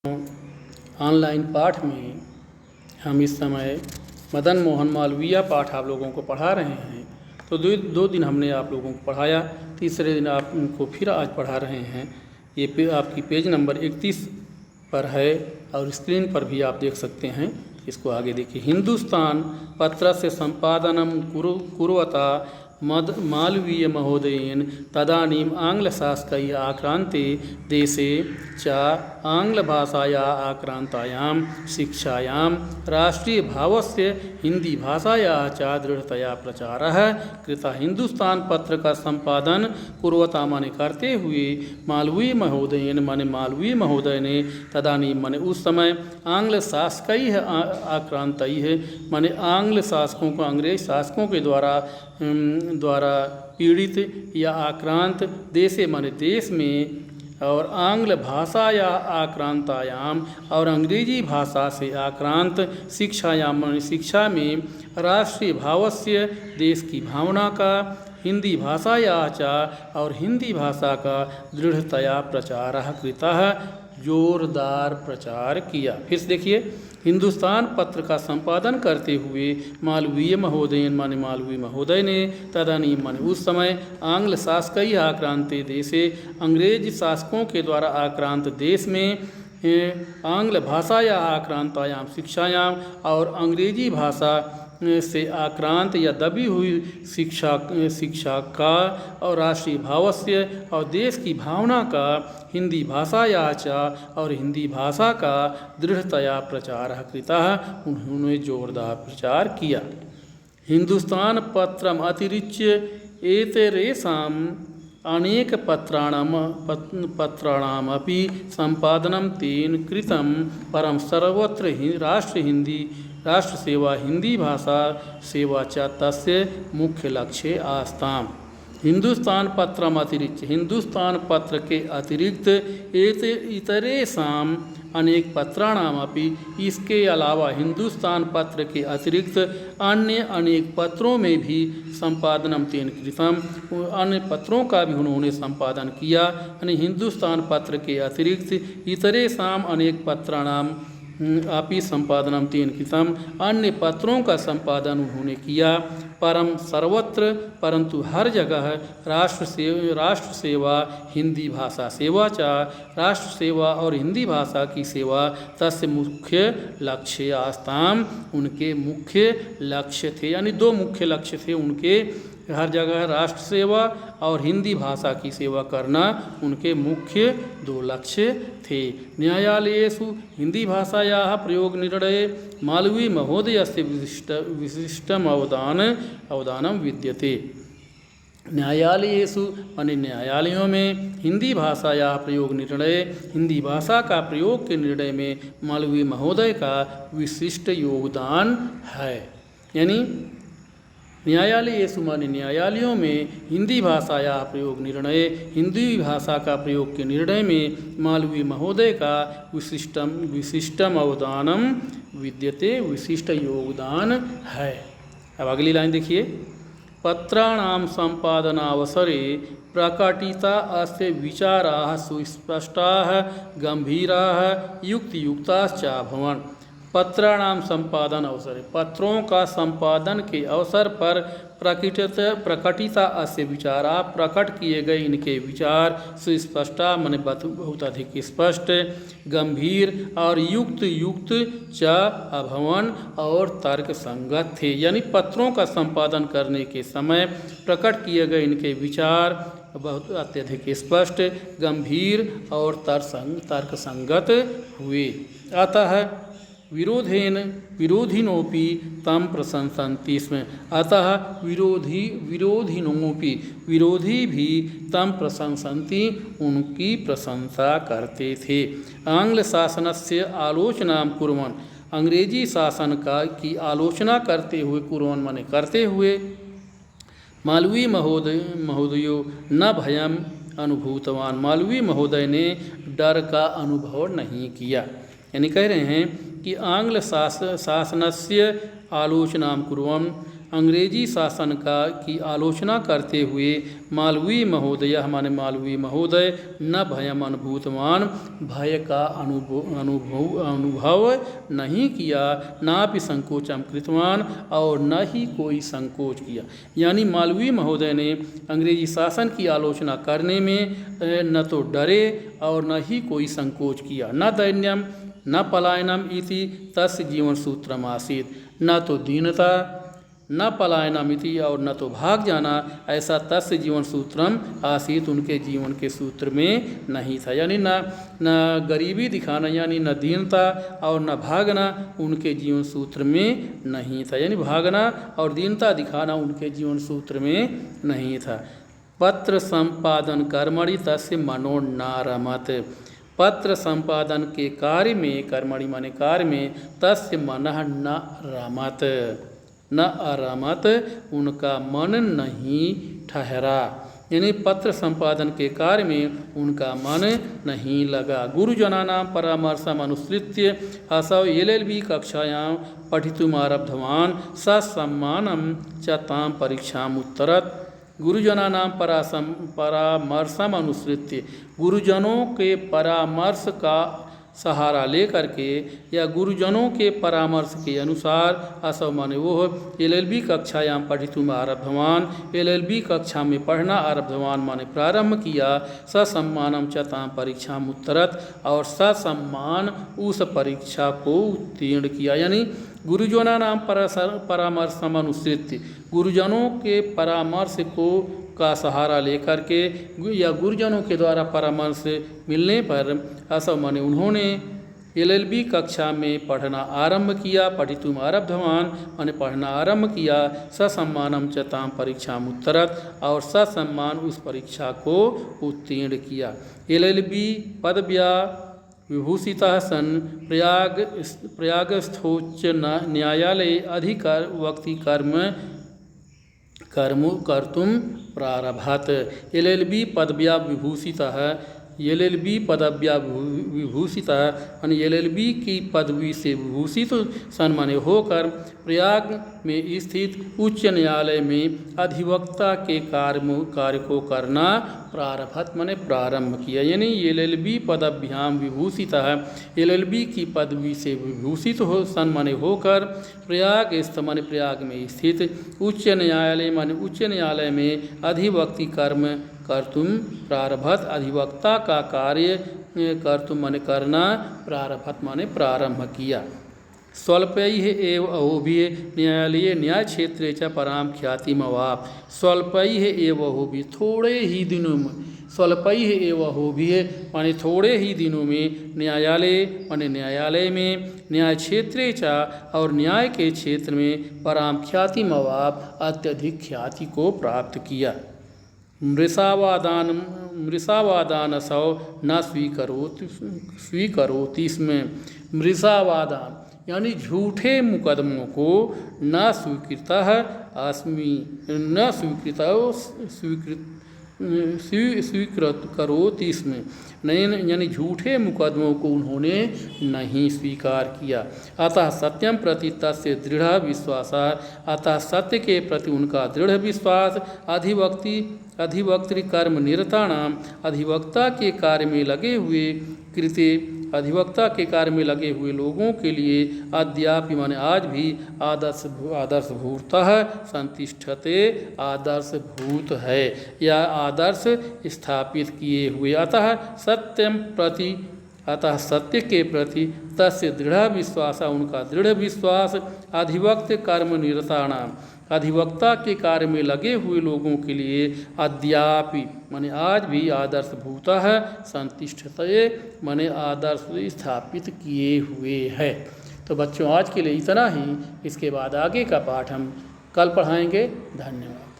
Online पाठ में हम इस समय मदन मोहन मालवीय पाठ आप लोगों को पढ़ा रहे हैं। तो दो दिन हमने आप लोगों को पढ़ाया, तीसरे दिन आपको फिर आज पढ़ा रहे हैं। ये आपकी पेज नंबर 31 पर है और स्क्रीन पर भी आप देख सकते हैं। इसको आगे देखिए। हिंदुस्तान पत्रस्य सम्पादनं कुर्वता मालवीय महोदयेन तदानीम् आङ्ग्लशासकैः आक्रान्ते देशे च आङ्ग्लभाषायाः आक्रान्तायां शिक्षायां राष्ट्रीयभावस्य हिन्दीभाषायाः च दृढ़तया प्रचारः कृतः। हिंदुस्तान पत्र का संपादन कुर्वता माने करते हुए मालवीय महोदय ने तदानीम माने उस समय आंग्ल शासकैः आक्रांतैः माने आंग्ल शासकों को, अंग्रेज शासकों के द्वारा पीड़ित या आक्रांत देशे माने देश में, और आंग्ल भाषा या आक्रांतायाम और अंग्रेजी भाषा से आक्रांत शिक्षायाम माने शिक्षा में राष्ट्रीय भावस्य देश की भावना का, हिंदी भाषा या और हिंदी भाषा का दृढ़तया प्रचार कृतः जोरदार प्रचार किया। फिर से देखिए। हिंदुस्तान पत्र का संपादन करते हुए मालवीय महोदय ने तदानीम माने उस समय आंग्ल शासकैः आक्रांते देशे अंग्रेज शासकों के द्वारा आक्रांत देश में आंग्ल भाषा या आक्रांतायाम शिक्षायाम और अंग्रेजी भाषा से आक्रांत या दबी हुई शिक्षा का और राष्ट्रीय भावस्य और देश की भावना का, हिंदी भाषा या और हिंदी भाषा का दृढ़तया प्रचार कृतः उन्होंने जोरदार प्रचार किया। हिंदुस्तान पत्रम अतिरिच्य एतरेषाम् अनेक पत्राणाम् अपि संपादनं तेन कृतं, परं सर्वत्र राष्ट्र सेवा हिंदी भाषा सेवा च तस्य मुख्य लक्ष्य आस्ताम। हिंदुस्तान पत्रम अतिरिक्त, हिंदुस्तान पत्र के अतिरिक्त इतरेषाम् अनेक पत्राणाम अपि, इसके अलावा हिंदुस्तान पत्र के अतिरिक्त अन्य अनेक पत्रों में भी संपादनम तेन कृतम, अन्य पत्रों का भी उन्होंने संपादन किया। यानी हिंदुस्तान पत्र के अतिरिक्त इतरेषाम् अनेक पत्राणाम अपि संपादनम तेन कृतम, अन्य पत्रों का संपादन उन्होंने किया। परम सर्वत्र, परंतु हर जगह राष्ट्र सेवा हिंदी भाषा सेवा चा, राष्ट्र सेवा और हिंदी भाषा की सेवा तस्य मुख्य लक्ष्य आस्ताम, उनके मुख्य लक्ष्य थे। यानी दो मुख्य लक्ष्य थे उनके, हर जगह राष्ट्र सेवा और हिंदी भाषा की सेवा करना उनके मुख्य दो लक्ष्य थे। न्यायालयेषु हिंदी भाषायाः प्रयोग निर्णये मालवीय महोदयस्य विशिष्टम अवदानम विद्यते। न्यायालयेषु माने न्यायालयों में हिंदी भाषा या प्रयोग निर्णय, हिंदी भाषा का प्रयोग के निर्णय में मालवीय महोदय का विशिष्ट योगदान है। यानी न्यायालयेषु माने न्यायालयों में हिंदी भाषा या प्रयोग निर्णय, हिंदी भाषा का प्रयोग के निर्णय में मालवीय महोदय का विशिष्टम अवदानम विद्यते, विशिष्ट योगदान है। अब अगली लाइन देखिए। पत्राणां संपादनावसरे प्रकटिता अस्य विचाराः सुस्पष्टाः गंभीराः युक्तियुक्ताश्च अभवन्। पत्राणाम संपादन अवसर, पत्रों का संपादन के अवसर पर प्रकटिता अस्य विचारा, प्रकट किए गए इनके विचार सुस्पष्टा माने बहुत अधिक स्पष्ट, गंभीर और युक्त च अभवन और तर्क संगत थे। यानी पत्रों का संपादन करने के समय प्रकट किए गए इनके विचार बहुत अत्यधिक स्पष्ट, गंभीर और तर्क संगत हुए। अतः विरोधिनोपि तम प्रशंसन्ति स्म, अतः विरोधी भी तम प्रशंसन्ति, उनकी प्रशंसा करते थे। आंग्ल शासनस्य आलोचनां कुर्वन्, अंग्रेजी शासन की आलोचना करते हुए, कुर्वन् माने करते हुए, मालवीय महोदयो न भयम अनुभूतवान, मालवीय महोदय ने डर का अनुभव नहीं किया। यानी कह रहे हैं कि आंग्ल शासनस्य आलोचनां कुर्वन्, अंग्रेजी शासन की आलोचना करते हुए मालवीय महोदय हमारे मालवीय महोदय न भयम अनुभूतवान, भय का अनुभव नहीं किया, ना भी संकोचम कृतवान और न ही कोई संकोच किया। यानी मालवीय महोदय ने अंग्रेजी शासन की आलोचना करने में न तो डरे और न ही कोई संकोच किया। न दैन्यम न पलायनम इति तस्य जीवन सूत्रम आसीत, न तो दीनता न पलायनम इति और न तो भाग जाना, ऐसा तस्य जीवन सूत्रम आसीत उनके जीवन के सूत्र में नहीं था। यानी न गरीबी दिखाना यानी न दीनता और न भागना उनके जीवन सूत्र में नहीं था। यानी भागना और दीनता दिखाना उनके जीवन सूत्र में नहीं था। पत्र संपादन कर्मणि तस्य मनो न रमत, पत्र संपादन के कार्य में, कर्मणि माने कार्य में, तस्य मनः न रमत, न अरमत उनका मन नहीं ठहरा। यानी पत्र संपादन के कार्य में उनका मन नहीं लगा। गुरुजनानां परामर्शम अनुसृत्य असौ LLB कक्षायां पठितुम् आरब्धवान ससम्मानं च तां परीक्षाम् उत्तरत्। गुरुजनानां परामर्शम अनुसृत्य, गुरुजनों के परामर्श का सहारा लेकर के या गुरुजनों के परामर्श के अनुसार असौ माने वो LLB कक्षायां पठितुम् आरब्धवान, LLB कक्षा में पढ़ना आरब्धवान माने प्रारंभ किया, ससम्मानम च तां परीक्षाम् उत्तरत् और ससम्मान उस परीक्षा को उत्तीर्ण किया। यानी गुरुजनानां परामर्शम अनुसृत्य, गुरुजनों के परामर्श का सहारा लेकर के या गुरुजनों के द्वारा परामर्श मिलने पर असौ माने उन्होंने LLB कक्षा में पढ़ना आरंभ किया, पठितुम् आरब्धवान माने पढ़ना आरंभ किया, ससम्मानम च तां परीक्षाम् उत्तरत् और ससम्मान उस परीक्षा को उत्तीर्ण किया। LLB पदव्या विभूषितः सन् प्रयागस्थोच्च न्यायालये अधिवक्ति कर्तुं प्रारभत। LLB पदव्या विभूषितः, LLB पदव्या विभूषितः यानी LLB की पदवी से विभूषित सन माने होकर प्रयाग में स्थित उच्च न्यायालय में अधिवक्ता के कार्य को करना प्रारभत माने प्रारंभ किया। यानी LLB पदभ्याम विभूषितः, LLB की पदवी से विभूषित हो सन माने होकर प्रयाग स्थ माने प्रयाग में स्थित उच्च न्यायालय माने उच्च न्यायालय में अधिवक्ति कर्म कर्तुम प्रारभत, अधिवक्ता का कार्य कर्तुम माने करना, प्रारभत माने प्रारंभ किया। स्वल्पैः एव अहोभिः न्यायालये न्याय क्षेत्रे च परां ख्यातिमवाप, स्वल्पैः एव अहोभिः थोड़े ही दिनों में, स्वल्पैः एव अहोभिः माने थोड़े ही दिनों में, न्यायालय माने न्यायालय में, न्याय क्षेत्रे च और न्याय के क्षेत्र में, परां ख्यातिमवाप अत्यधिक ख्याति को प्राप्त किया। मृषावादानसौ न स्वीकरोति इसमें, मृषावादान यानी झूठे मुकदमों को न स्वीकृतः अस्मि, न स्वीकृत करोति इसमें नहीं, यानी झूठे मुकदमों को उन्होंने नहीं स्वीकार किया। अतः सत्यम प्रति तस्य दृढ़ विश्वास, अतः सत्य के प्रति उनका दृढ़ विश्वास, अधिवक्तृ कर्म निरतानाम, अधिवक्ता के कार्य में लगे हुए अधिवक्ता के कार्य में लगे हुए लोगों के लिए अद्यापि माने आज भी आदर्शभूतः संतिष्ठते, आदर्शभूत है या आदर्श स्थापित किए हुए। अतः सत्य के प्रति तस्य दृढ़ विश्वास, उनका दृढ़ विश्वास, अधिवक्त कर्म निरतानाम, अधिवक्ता के कार्य में लगे हुए लोगों के लिए अद्यापि माने आज भी आदर्शभूतः संतिष्ठते माने आदर्श स्थापित किए हुए है। तो बच्चों आज के लिए इतना ही, इसके बाद आगे का पाठ हम कल पढ़ाएंगे। धन्यवाद।